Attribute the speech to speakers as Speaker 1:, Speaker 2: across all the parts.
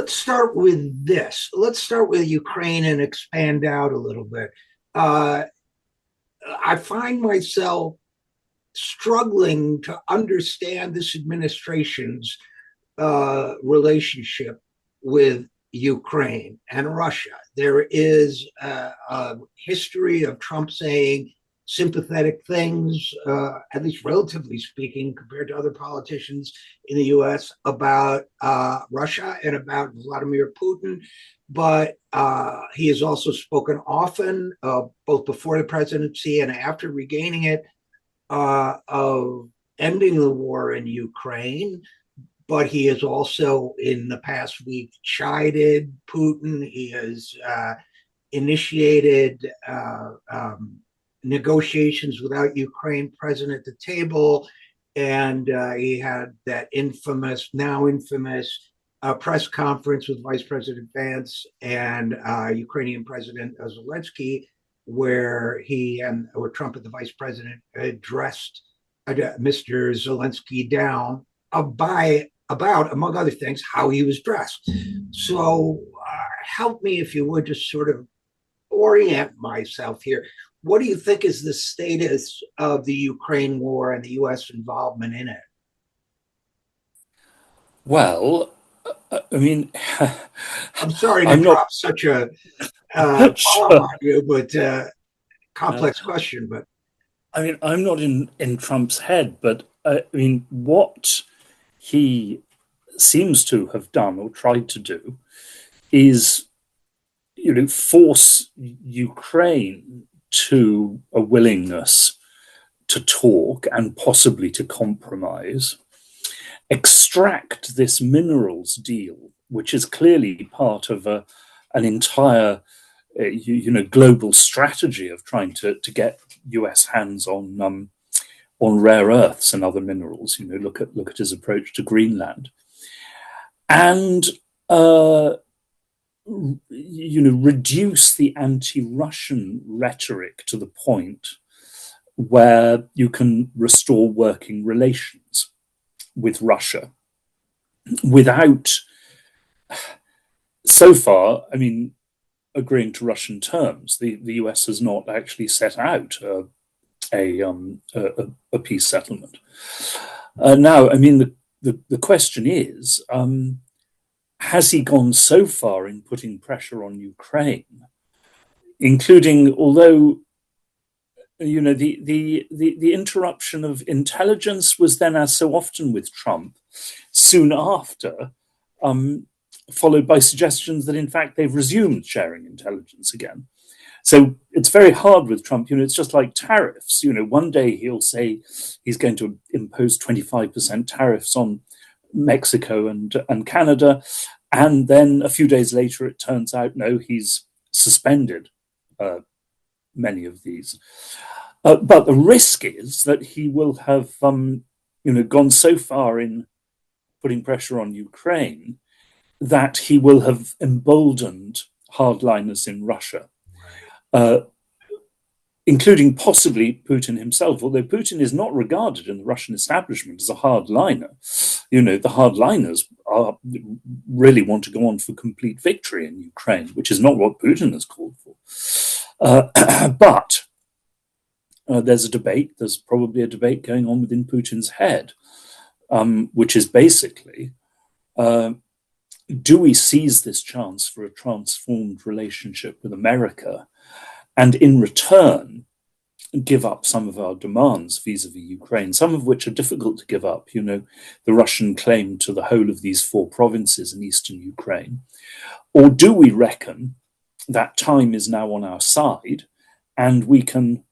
Speaker 1: let's start with this. Let's start with Ukraine and expand out a little bit. Uh, I find myself struggling to understand this administration's relationship with Ukraine and Russia. There is a history of Trump saying sympathetic things, at least relatively speaking, compared to other politicians in the US about Russia and about Vladimir Putin. But he has also spoken often, both before the presidency and after regaining it, of ending the war in Ukraine. But he has also, in the past week, chided Putin. He has initiated negotiations without Ukraine present at the table. And he had that now infamous press conference with Vice President Vance and Ukrainian President Zelensky, where Trump and the vice president addressed Mr. Zelensky down about, among other things, how he was dressed. So help me, if you would, just sort of orient myself here. What do you think is the status of the Ukraine war and the U.S. involvement in it?
Speaker 2: Well, I mean,
Speaker 1: I'm sorry to
Speaker 2: I'm not
Speaker 1: drop such a bomb
Speaker 2: sure.
Speaker 1: on you, but complex question. But
Speaker 2: I mean, I'm not in Trump's head, but I mean, what he seems to have done or tried to do is, force Ukraine to a willingness to talk and possibly to compromise, extract this minerals deal, which is clearly part of an entire, global strategy of trying to get U.S. hands on rare earths and other minerals. Look at his approach to Greenland, and reduce the anti-Russian rhetoric to the point where you can restore working relations with Russia without, so far, I mean, agreeing to Russian terms. The US has not actually set out a peace settlement. Now, I mean, the question is, has he gone so far in putting pressure on Ukraine, including, although the interruption of intelligence was then, as so often with Trump, soon after, followed by suggestions that in fact they've resumed sharing intelligence again. So it's very hard with Trump. It's just like tariffs. One day he'll say he's going to impose 25% tariffs on Mexico and Canada, and then a few days later it turns out no, he's suspended many of these. But the risk is that he will have gone so far in putting pressure on Ukraine that he will have emboldened hardliners in Russia, including possibly Putin himself, although Putin is not regarded in the Russian establishment as a hardliner. The hardliners really want to go on for complete victory in Ukraine, which is not what Putin has called for. But there's a debate, there's probably a debate going on within Putin's head, which is basically, do we seize this chance for a transformed relationship with America and in return give up some of our demands vis-a-vis Ukraine, some of which are difficult to give up, the Russian claim to the whole of these 4 provinces in eastern Ukraine? Or do we reckon that time is now on our side and we can,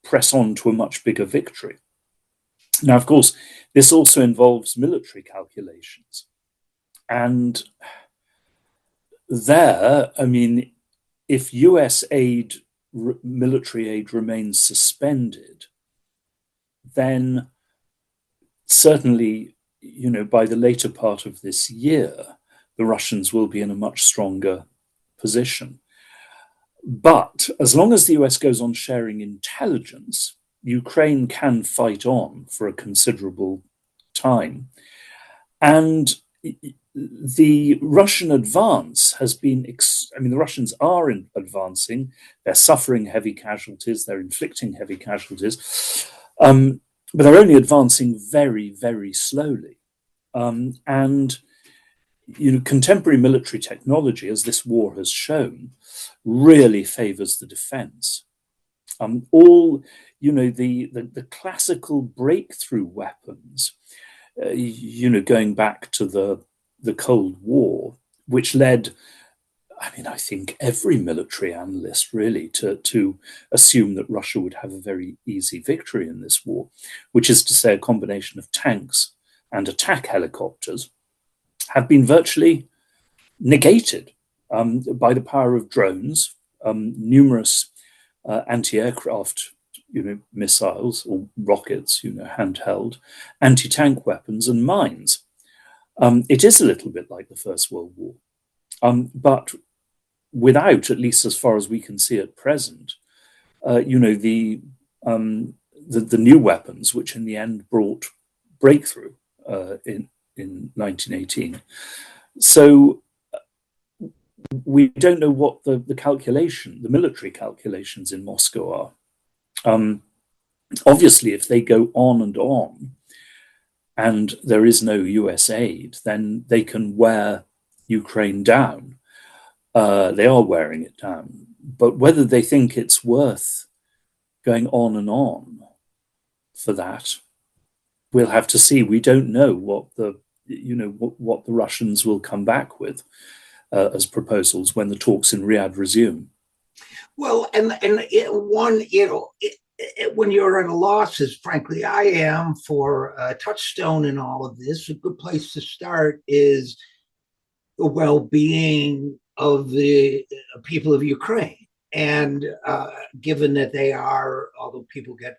Speaker 2: press on to a much bigger victory? Now, of course, this also involves military calculations. And there, I mean, if US military aid remains suspended, then certainly, by the later part of this year, the Russians will be in a much stronger position. But as long as the US goes on sharing intelligence, Ukraine can fight on for a considerable time. And the Russian advance has been, the Russians are advancing, they're suffering heavy casualties, they're inflicting heavy casualties, but they're only advancing very, very slowly. And contemporary military technology, as this war has shown, really favors the defense. The classical breakthrough weapons, going back to the Cold War, which led, I think every military analyst really to assume that Russia would have a very easy victory in this war, which is to say a combination of tanks and attack helicopters, have been virtually negated by the power of drones, numerous anti-aircraft missiles or rockets, handheld, anti-tank weapons and mines. It is a little bit like the First World War, but without, at least as far as we can see at present, the new weapons, which in the end brought breakthrough in 1918. So we don't know what the military calculations in Moscow are. Obviously, if they go on and there is no US aid, then they can wear Ukraine down. They are wearing it down. But whether they think it's worth going on for that, we'll have to see. We don't know what the Russians will come back with as proposals when the talks in Riyadh resume.
Speaker 1: Well, when you're at a loss, as frankly I am, for a touchstone in all of this, a good place to start is the well-being of the people of Ukraine. And given that they are, although people get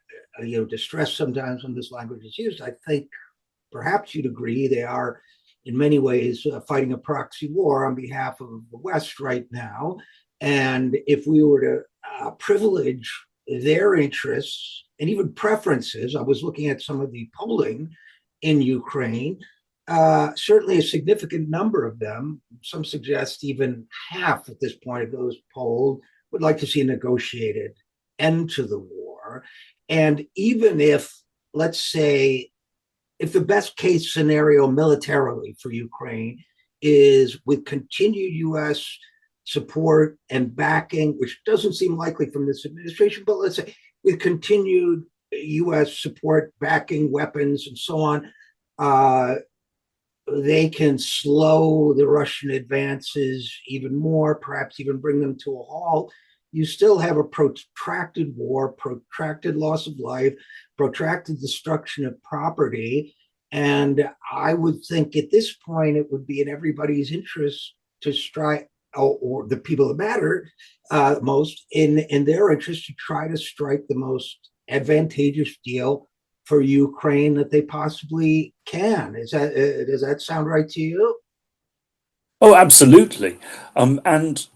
Speaker 1: distressed sometimes when this language is used, I think perhaps you'd agree they are in many ways fighting a proxy war on behalf of the West right now. And if we were to privilege their interests and even preferences, I was looking at some of the polling in Ukraine, certainly a significant number of them, some suggest even half at this point of those polled, would like to see a negotiated end to the war. And even if, let's say, if the best case scenario militarily for Ukraine is with continued US support and backing, which doesn't seem likely from this administration, but let's say with continued US support, backing, weapons, and so on, they can slow the Russian advances even more, perhaps even bring them to a halt. You still have a protracted war, protracted loss of life, protracted destruction of property. And I would think at this point, it would be in everybody's interest to strike, or the people that matter most, in their interest to try to strike the most advantageous deal for Ukraine that they possibly can. Does that sound right to you?
Speaker 2: Oh, absolutely. And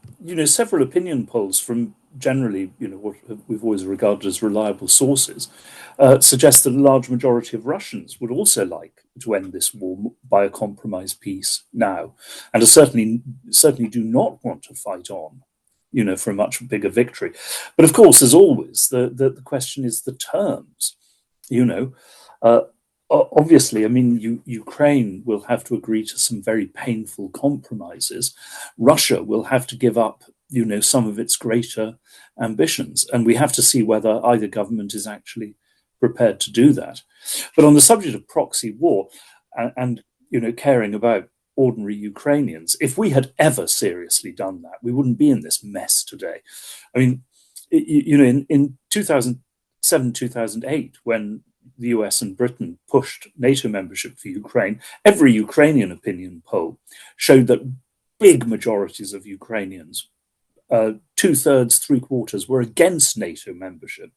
Speaker 2: several opinion polls from generally, what we've always regarded as reliable sources, suggest that a large majority of Russians would also like to end this war by a compromise peace now, and certainly do not want to fight on, for a much bigger victory. But of course, as always, the question is the terms. Obviously, Ukraine will have to agree to some very painful compromises. Russia will have to give up, some of its greater ambitions. And we have to see whether either government is actually prepared to do that. But on the subject of proxy war and caring about ordinary Ukrainians, if we had ever seriously done that, we wouldn't be in this mess today. In 2007, 2008, when the US and Britain pushed NATO membership for Ukraine, every Ukrainian opinion poll showed that big majorities of Ukrainians, 2/3, 3/4, were against NATO membership,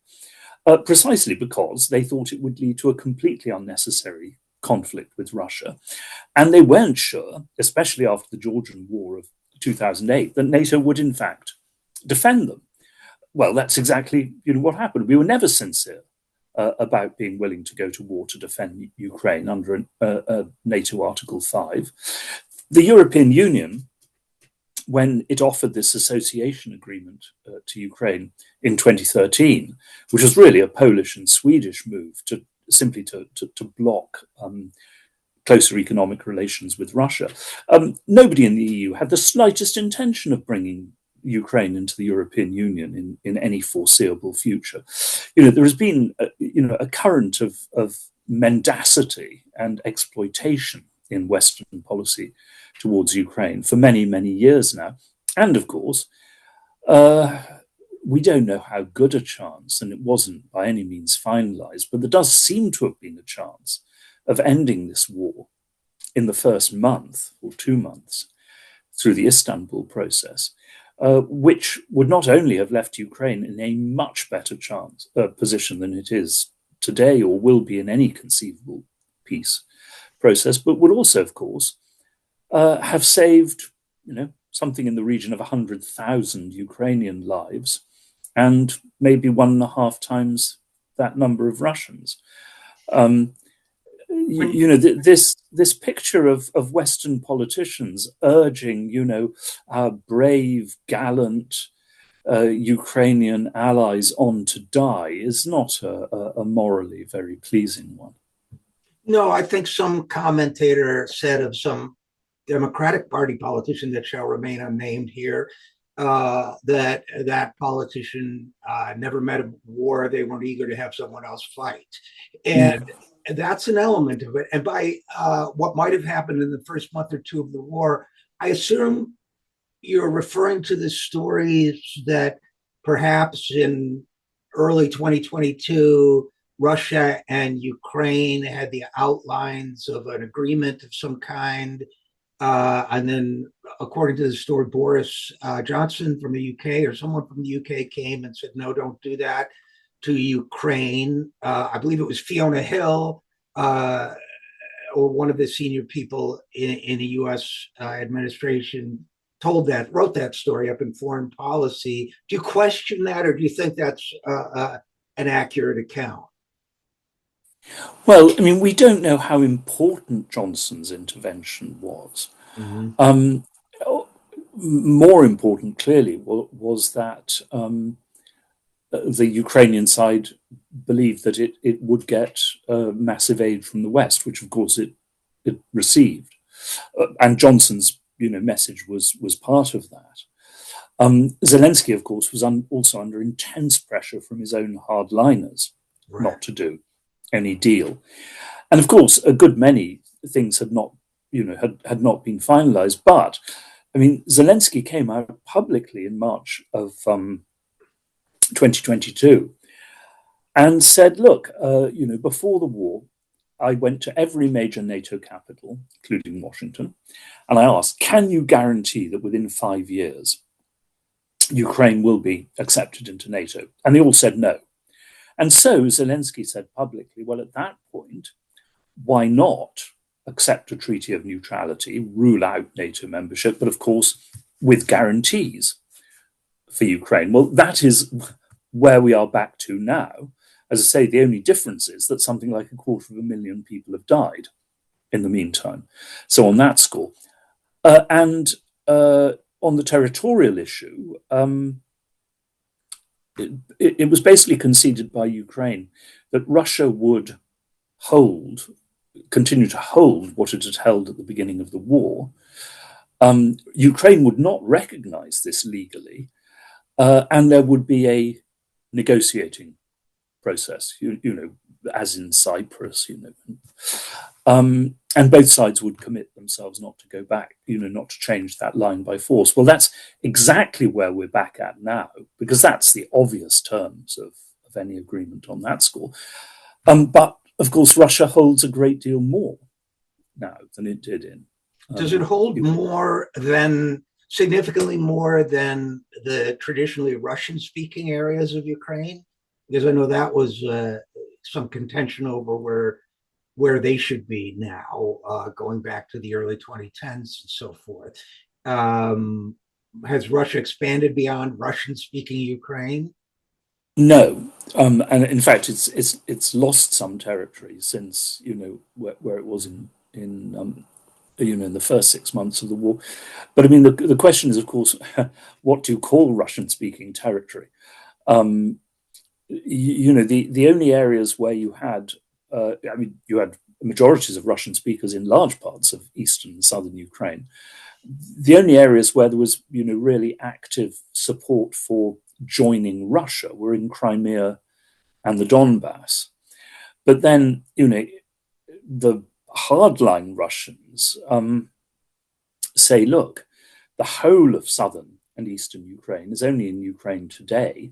Speaker 2: precisely because they thought it would lead to a completely unnecessary conflict with Russia. And they weren't sure, especially after the Georgian War of 2008, that NATO would in fact defend them. Well, that's exactly what happened. We were never sincere about being willing to go to war to defend Ukraine under a NATO Article 5. The European Union, when it offered this association agreement to Ukraine in 2013, which was really a Polish and Swedish move to simply to block closer economic relations with Russia, nobody in the EU had the slightest intention of bringing Ukraine into the European Union in any foreseeable future. There has been a current of mendacity and exploitation in Western policy towards Ukraine for many, many years now. And of course, we don't know how good a chance, and it wasn't by any means finalized, but there does seem to have been a chance of ending this war in the first month or 2 months through the Istanbul process, which would not only have left Ukraine in a much better position than it is today or will be in any conceivable peace process, but would also, of course, have saved, something in the region of 100,000 Ukrainian lives and maybe 1.5 times that number of Russians. This picture of Western politicians urging, our brave, gallant Ukrainian allies on to die is not a morally very pleasing one.
Speaker 1: No, I think some commentator said of some Democratic Party politician that shall remain unnamed here, that politician never met a war. They weren't eager to have someone else fight. And that's an element of it. And by what might have happened in the first month or two of the war, I assume you're referring to the stories that perhaps in early 2022, Russia and Ukraine had the outlines of an agreement of some kind. And then, according to the story, Boris Johnson from the UK or someone from the UK came and said, no, don't do that to Ukraine. I believe it was Fiona Hill or one of the senior people in the US administration wrote that story up in Foreign Policy. Do you question that, or do you think that's an accurate account?
Speaker 2: Well, we don't know how important Johnson's intervention was.
Speaker 1: Mm-hmm.
Speaker 2: More important, clearly, was that the Ukrainian side believed that it would get massive aid from the West, which, of course, it received. And Johnson's message was part of that. Zelensky, of course, was also under intense pressure from his own hardliners not to do any deal. And of course, a good many things had not been finalized. But Zelensky came out publicly in March of 2022 and said, look, before the war, I went to every major NATO capital, including Washington, and I asked, can you guarantee that within 5 years, Ukraine will be accepted into NATO? And they all said no. And so Zelensky said publicly, well, at that point, why not accept a treaty of neutrality, rule out NATO membership, but of course, with guarantees for Ukraine? Well, that is where we are back to now. As I say, the only difference is that something like 250,000 people have died in the meantime. So on that score. And on the territorial issue, it was basically conceded by Ukraine that Russia would continue to hold what it had held at the beginning of the war. Ukraine would not recognize this legally, and there would be a negotiating process, as in Cyprus, and both sides would commit themselves not to go back, not to change that line by force. Well, that's exactly where we're back at now, because that's the obvious terms of any agreement on that score. But of course, Russia holds a great deal more now than it did in.
Speaker 1: Does it hold significantly more than the traditionally Russian-speaking areas of Ukraine? Because I know that was some contention over where they should be now, going back to the early 2010s and so forth. Has Russia expanded beyond Russian-speaking Ukraine?
Speaker 2: No, and in fact, it's lost some territory since where it was in in the first 6 months of the war. But I mean, the question is, of course, what do you call Russian-speaking territory? The only areas where you had, you had majorities of Russian speakers in large parts of eastern and southern Ukraine. The only areas where there was, really active support for joining Russia were in Crimea and the Donbass. But then, the hardline Russians say, look, the whole of southern and eastern Ukraine is only in Ukraine today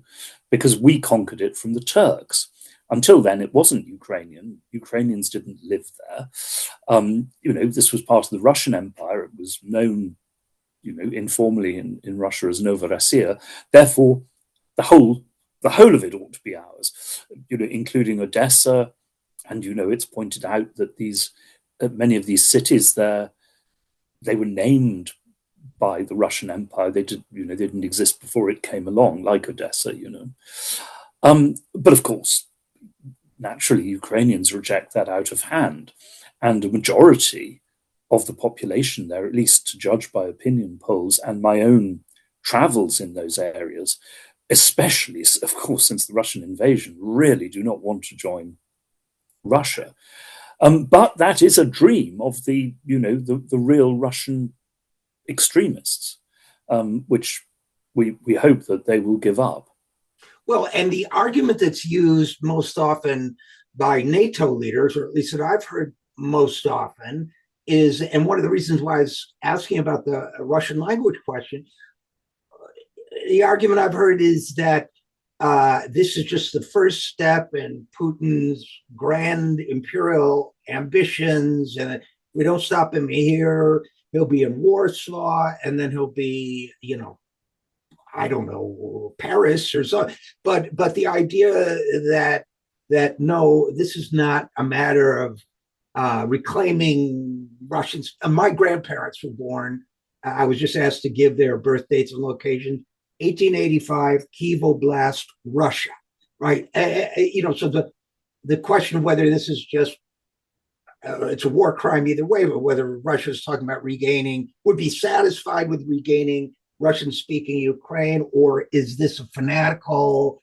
Speaker 2: because we conquered it from the Turks. Until then, it wasn't Ukrainian. Ukrainians didn't live there. This was part of the Russian Empire. It was known, informally in Russia as Novorossiya. Therefore, the whole of it ought to be ours, including Odessa. And, it's pointed out that many of these cities there, they were named by the Russian Empire. They didn't exist before it came along, like Odessa, But of course, naturally, Ukrainians reject that out of hand. And a majority of the population there, at least to judge by opinion polls and my own travels in those areas, especially, of course, since the Russian invasion, really do not want to join Russia. But that is a dream of the real Russian extremists, which we hope that they will give up.
Speaker 1: Well, and the argument that's used most often by NATO leaders, or at least that I've heard most often, is, and one of the reasons why I was asking about the Russian language question, the argument I've heard is that this is just the first step in Putin's grand imperial ambitions, and we don't stop him here, he'll be in Warsaw, and then he'll be, I don't know, Paris or so. But the idea that no, this is not a matter of reclaiming Russians. My grandparents were born, I was just asked to give their birth dates and location, 1885, Kiev Oblast, Russia, right? So the question of whether this is just, it's a war crime either way, but whether Russia is talking about would be satisfied with regaining Russian-speaking Ukraine, or is this a fanatical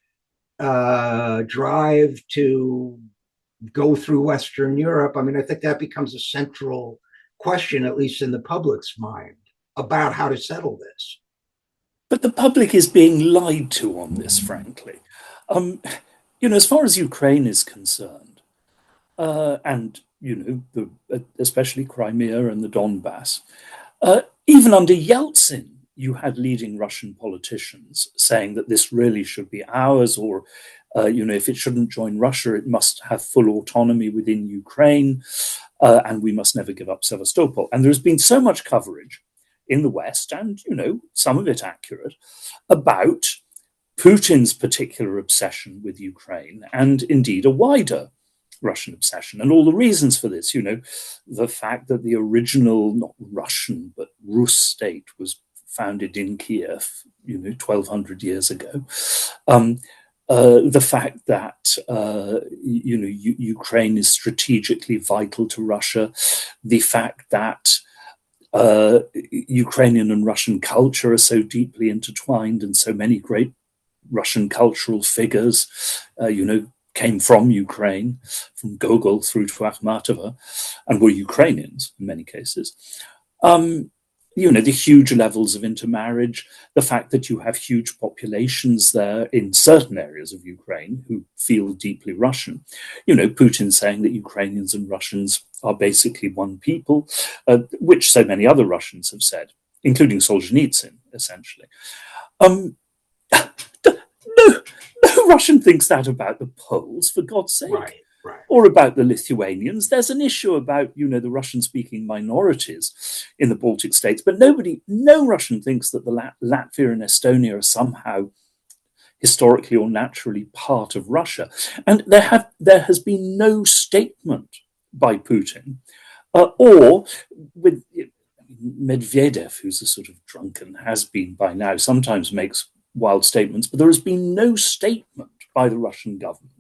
Speaker 1: drive to go through Western Europe? I mean, I think that becomes a central question, at least in the public's mind, about how to settle this.
Speaker 2: But the public is being lied to on this, frankly. As far as Ukraine is concerned, and especially Crimea and the Donbass, even under Yeltsin, you had leading Russian politicians saying that this really should be ours, or if it shouldn't join Russia, it must have full autonomy within Ukraine, and we must never give up Sevastopol. And there's been so much coverage in the West, and some of it accurate, about Putin's particular obsession with Ukraine, and indeed a wider Russian obsession, and all the reasons for this. The fact that the original, not Russian, but Rus state was founded in Kiev, 1,200 years ago. The fact that Ukraine is strategically vital to Russia, the fact that Ukrainian and Russian culture are so deeply intertwined, and so many great Russian cultural figures, came from Ukraine, from Gogol through to Akhmatova, and were Ukrainians in many cases. The huge levels of intermarriage, the fact that you have huge populations there in certain areas of Ukraine who feel deeply Russian. Putin saying that Ukrainians and Russians are basically one people, which so many other Russians have said, including Solzhenitsyn, essentially. No Russian thinks that about the Poles, for God's sake.
Speaker 1: Right.
Speaker 2: Or about the Lithuanians. There's an issue about, the Russian-speaking minorities in the Baltic states, but no Russian thinks that the Latvia and Estonia are somehow historically or naturally part of Russia. And there has been no statement by Putin, or with Medvedev, who's a sort of drunken has-been by now, sometimes makes wild statements, but there has been no statement by the Russian government,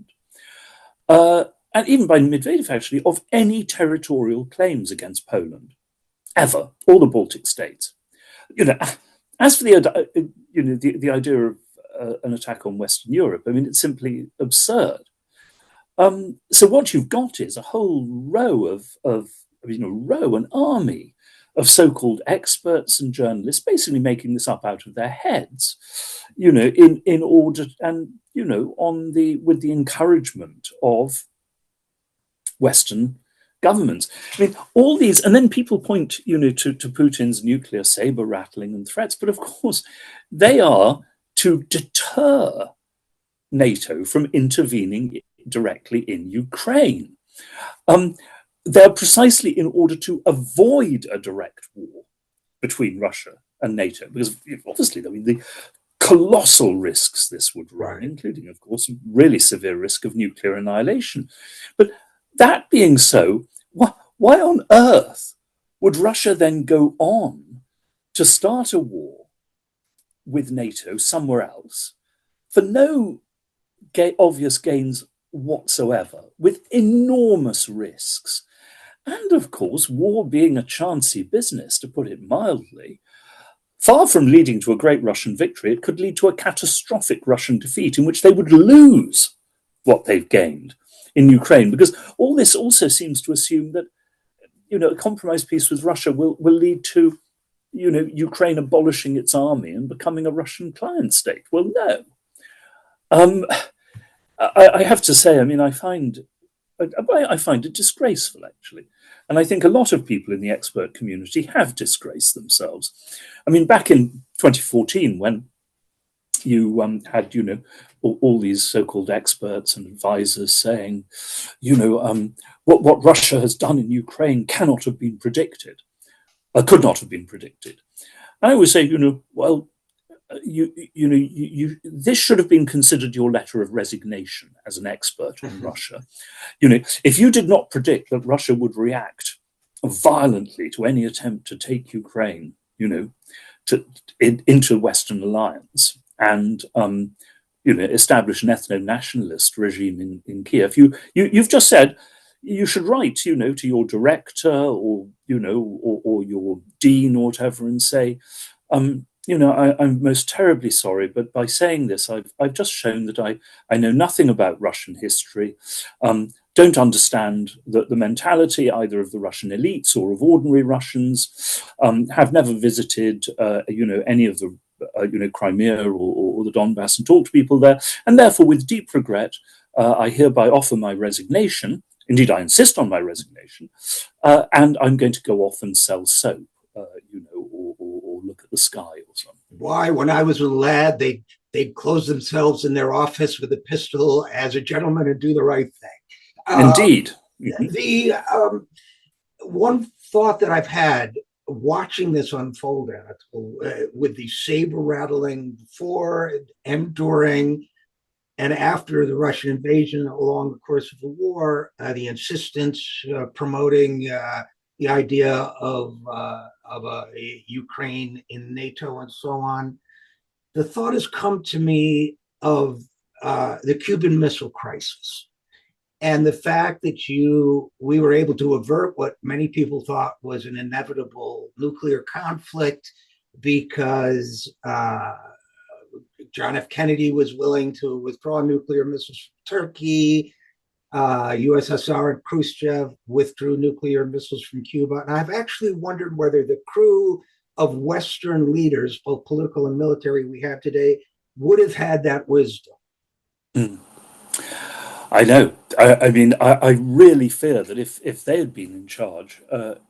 Speaker 2: and even by Medvedev, actually, of any territorial claims against Poland ever, all the Baltic states. As for the idea of an attack on Western Europe, I mean, it's simply absurd. So what you've got is a whole row an army of so-called experts and journalists basically making this up out of their heads, in order, and with the encouragement of Western governments. I mean, all these, and then people point, to Putin's nuclear saber rattling and threats, but of course, they are to deter NATO from intervening directly in Ukraine. They're precisely in order to avoid a direct war between Russia and NATO, because obviously, I mean, the colossal risks this would run, including, of course, a really severe risk of nuclear annihilation. But that being so, why on earth would Russia then go on to start a war with NATO somewhere else for no obvious gains whatsoever, with enormous risks? And of course, war being a chancy business, to put it mildly, far from leading to a great Russian victory, it could lead to a catastrophic Russian defeat in which they would lose what they've gained in Ukraine. Because all this also seems to assume that, a compromise peace with Russia will lead to, Ukraine abolishing its army and becoming a Russian client state. Well, no. I have to say, I mean, I find it disgraceful, actually. And I think a lot of people in the expert community have disgraced themselves. I mean, back in 2014, when you had, all these so-called experts and advisors saying, what Russia has done in Ukraine cannot have been predicted, could not have been predicted. And I always say, well, this should have been considered your letter of resignation as an expert on Russia. If you did not predict that Russia would react violently to any attempt to take Ukraine, into Western alliance and establish an ethno-nationalist regime in Kiev, you've just said you should write, to your director or your dean or whatever and say, I'm most terribly sorry, but by saying this, I've just shown that I know nothing about Russian history, don't understand the mentality either of the Russian elites or of ordinary Russians, have never visited, any of the, Crimea or the Donbass and talked to people there, and therefore, with deep regret, I hereby offer my resignation. Indeed, I insist on my resignation, and I'm going to go off and sell soap, or look at the sky or something.
Speaker 1: Why, when I was a lad, they'd close themselves in their office with a pistol as a gentleman and do the right thing.
Speaker 2: Indeed.
Speaker 1: The one thought that I've had watching this unfold, Anatol, with the saber rattling before and during and after the Russian invasion along the course of the war, the insistence promoting the idea of a Ukraine in NATO and so on, the thought has come to me of the Cuban Missile Crisis and the fact that we were able to avert what many people thought was an inevitable nuclear conflict because John F. Kennedy was willing to withdraw nuclear missiles from Turkey. USSR and Khrushchev withdrew nuclear missiles from Cuba. And I've actually wondered whether the crew of Western leaders, both political and military, we have today, would have had that wisdom.
Speaker 2: I know. I mean, I really fear that if they had been in charge,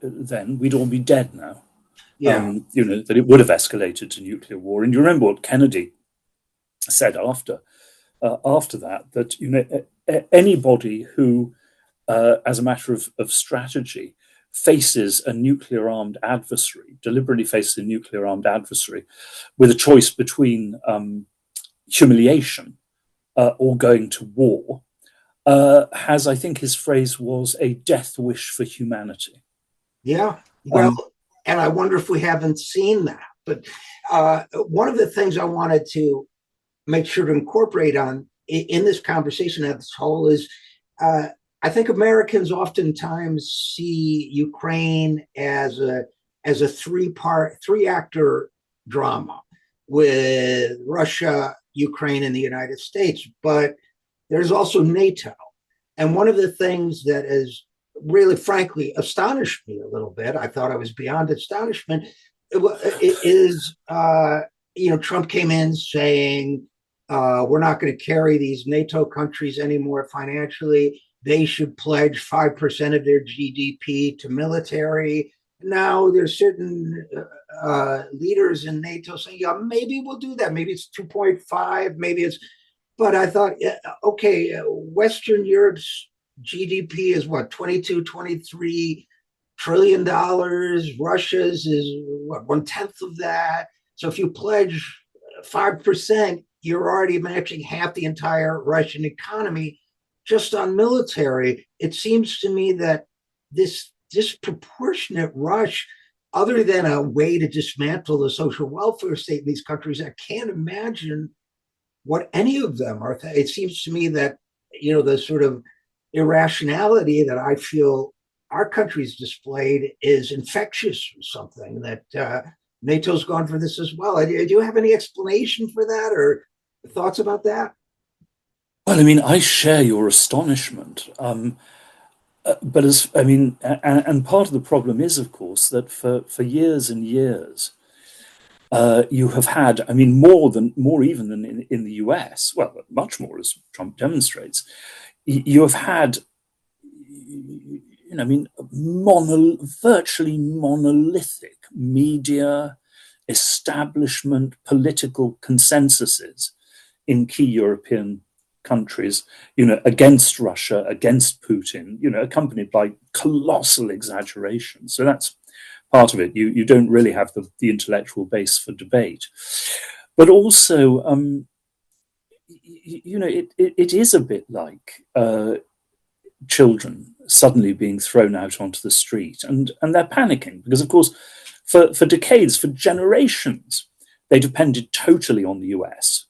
Speaker 2: then we'd all be dead now.
Speaker 1: Yeah.
Speaker 2: That it would have escalated to nuclear war. And you remember what Kennedy said after that, anybody who, as a matter of strategy, faces a nuclear-armed adversary, deliberately faces a nuclear-armed adversary, with a choice between humiliation or going to war, has, I think his phrase was, a death wish for humanity.
Speaker 1: Yeah, well, and I wonder if we haven't seen that. But one of the things I wanted to make sure to incorporate in this conversation as a whole is I think Americans oftentimes see Ukraine as a as a three-actor drama with Russia, Ukraine, and the United States. But there's also NATO. And one of the things that has really, frankly, astonished me a little bit, I thought I was beyond astonishment, is, Trump came in saying, we're not going to carry these NATO countries anymore financially. They should pledge 5% of their GDP to military. Now there's certain leaders in NATO saying, yeah, maybe we'll do that. Maybe it's 2.5, maybe it's, but I thought, okay, Western Europe's GDP is what, 22, 23 trillion dollars. Russia's is what, 1/10 of that. So if you pledge 5%, you're already matching half the entire Russian economy just on military. It seems to me that this disproportionate rush, other than a way to dismantle the social welfare state in these countries, I can't imagine what any of them are. It seems to me that, the sort of irrationality that I feel our country's displayed is infectious or something, that NATO's gone for this as well. Do you have any explanation for that or thoughts about that?
Speaker 2: Well, I mean, I share your astonishment. But and part of the problem is, of course, that for years and years, you have had, I mean, more even than in the US, well, much more as Trump demonstrates, you have had, virtually monolithic media, establishment, political consensuses in key European countries, against Russia, against Putin, accompanied by colossal exaggeration. So that's part of it. You don't really have the intellectual base for debate. But also, it is a bit like children suddenly being thrown out onto the street, and they're panicking because, of course, for decades, for generations, they depended totally on the US.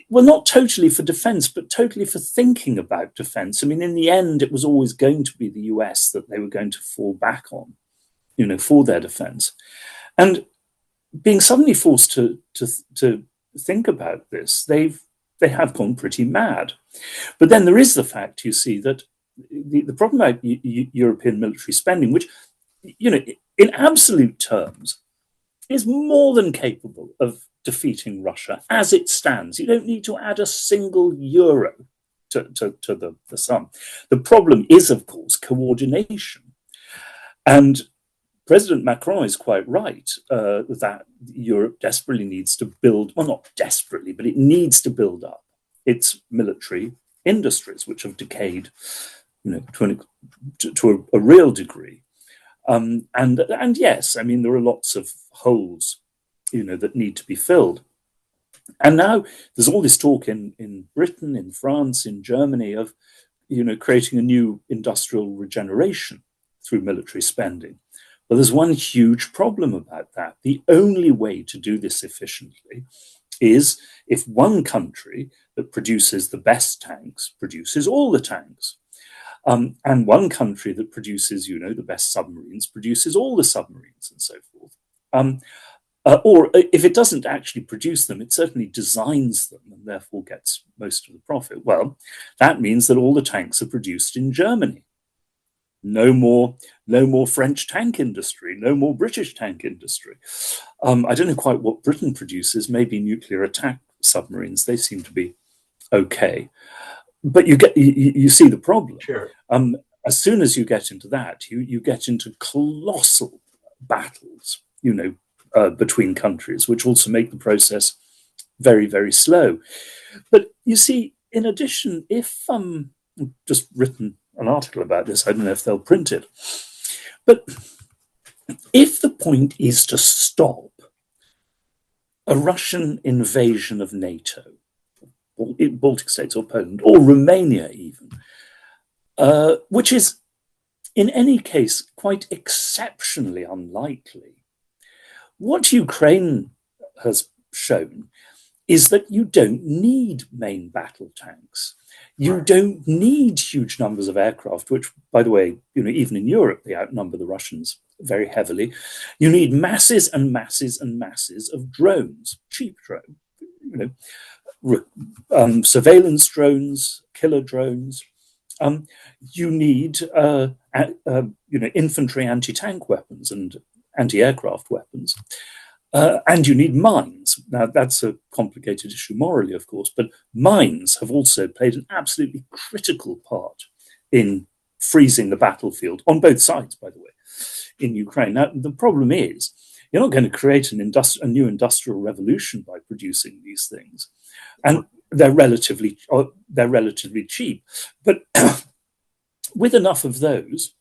Speaker 2: Well, not totally for defense, but totally for thinking about defense. I mean, in the end, it was always going to be the US that they were going to fall back on, for their defense. And being suddenly forced to think about this, they have gone pretty mad. But then there is the fact, you see, that the problem about European military spending, which, in absolute terms, is more than capable of defeating Russia as it stands. You don't need to add a single euro to the sum. The problem is, of course, coordination. And President Macron is quite right that Europe desperately needs to build, well, not desperately, but it needs to build up its military industries, which have decayed, to a real degree. And yes, I mean, there are lots of holes that need to be filled. And now there's all this talk in Britain, in France, in Germany of, creating a new industrial regeneration through military spending. Well, there's one huge problem about that. The only way to do this efficiently is if one country that produces the best tanks produces all the tanks. And one country that produces, the best submarines produces all the submarines and so forth. Or if it doesn't actually produce them, it certainly designs them and therefore gets most of the profit. Well, that means that all the tanks are produced in Germany. No more French tank industry, no more British tank industry. I don't know quite what Britain produces, maybe nuclear attack submarines. They seem to be okay. But you see the problem.
Speaker 1: Sure.
Speaker 2: As soon as you get into that, you get into colossal battles, between countries, which also make the process very, very slow. But you see, in addition, if I've just written an article about this, I don't know if they'll print it, but if the point is to stop a Russian invasion of NATO, or Baltic states or Poland, or Romania even, which is in any case quite exceptionally unlikely, what Ukraine has shown is that you don't need main battle tanks. You don't need huge numbers of aircraft, which, by the way, even in Europe, they outnumber the Russians very heavily. You need masses and masses and masses of drones, cheap drones, surveillance drones, killer drones. You need infantry anti-tank weapons and anti-aircraft weapons. And you need mines. Now, that's a complicated issue morally, of course, but mines have also played an absolutely critical part in freezing the battlefield, on both sides, by the way, in Ukraine. Now, the problem is, you're not going to create a new industrial revolution by producing these things. And they're relatively cheap. But with enough of those,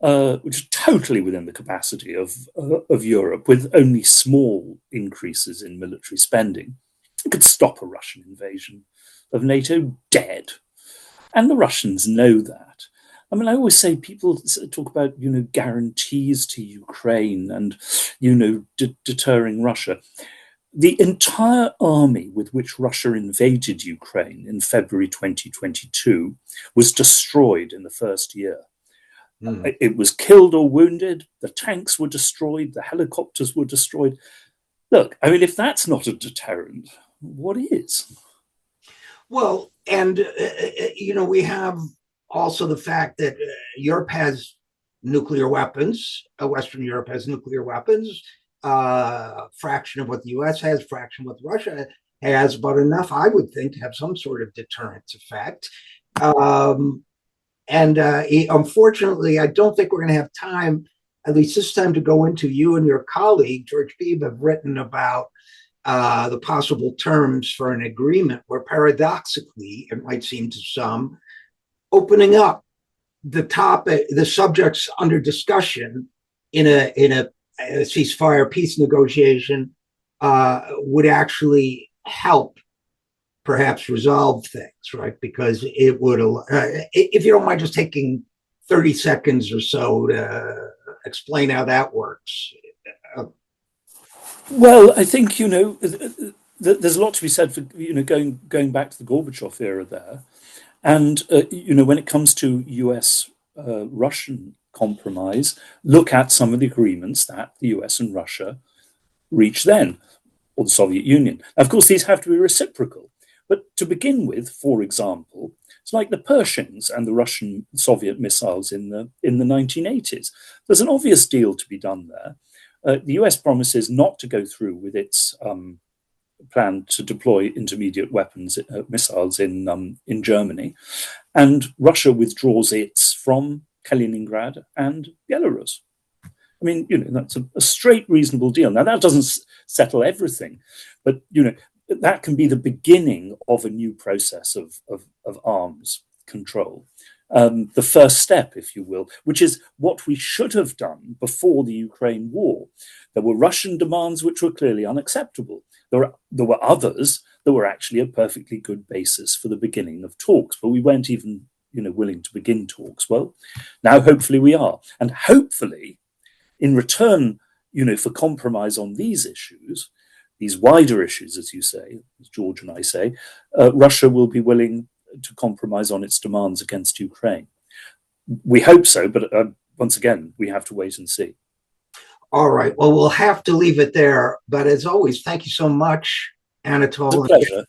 Speaker 2: which is totally within the capacity of Europe, with only small increases in military spending, it could stop a Russian invasion of NATO dead. And the Russians know that. I mean, I always say people talk about, guarantees to Ukraine and, deterring Russia. The entire army with which Russia invaded Ukraine in February 2022 was destroyed in the first year. It was killed or wounded. The tanks were destroyed. The helicopters were destroyed. Look, I mean, if that's not a deterrent, what is?
Speaker 1: Well, and, we have also the fact that Europe has nuclear weapons. Western Europe has nuclear weapons. Fraction of what the US has, fraction of what Russia has, but enough, I would think, to have some sort of deterrence effect. Unfortunately, I don't think we're going to have time, at least this time, to go into. You and your colleague, George Beebe, have written about the possible terms for an agreement where, paradoxically, it might seem to some, opening up the subjects under discussion in a ceasefire peace negotiation would actually help perhaps resolve things, right? Because it would, if you don't mind just taking 30 seconds or so to explain how that works.
Speaker 2: Well, I think, there's a lot to be said for, going back to the Gorbachev era there. And, when it comes to US-Russian compromise, look at some of the agreements that the US and Russia reached then, or the Soviet Union. Now, of course, these have to be reciprocal. But to begin with, for example, it's like the Pershings and the Russian Soviet missiles in the 1980s. There's an obvious deal to be done there. The US promises not to go through with its plan to deploy intermediate weapons missiles in Germany, and Russia withdraws its from Kaliningrad and Belarus. I mean, that's a straight, reasonable deal. Now, that doesn't settle everything, but that can be the beginning of a new process of arms control. The first step, if you will, which is what we should have done before the Ukraine war. There were Russian demands which were clearly unacceptable. There were others that were actually a perfectly good basis for the beginning of talks, but we weren't even willing to begin talks. Well, now hopefully we are. And hopefully, in return, for compromise on these issues, these wider issues, as you say, as George and I say, Russia will be willing to compromise on its demands against Ukraine. We hope so, but once again, we have to wait and see.
Speaker 1: All right. Well, we'll have to leave it there. But as always, thank you so much, Anatol.
Speaker 2: It's a pleasure.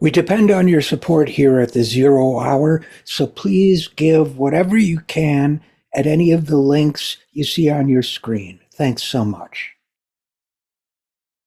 Speaker 1: We depend on your support here at the 0 Hour, so please give whatever you can at any of the links you see on your screen. Thanks so much.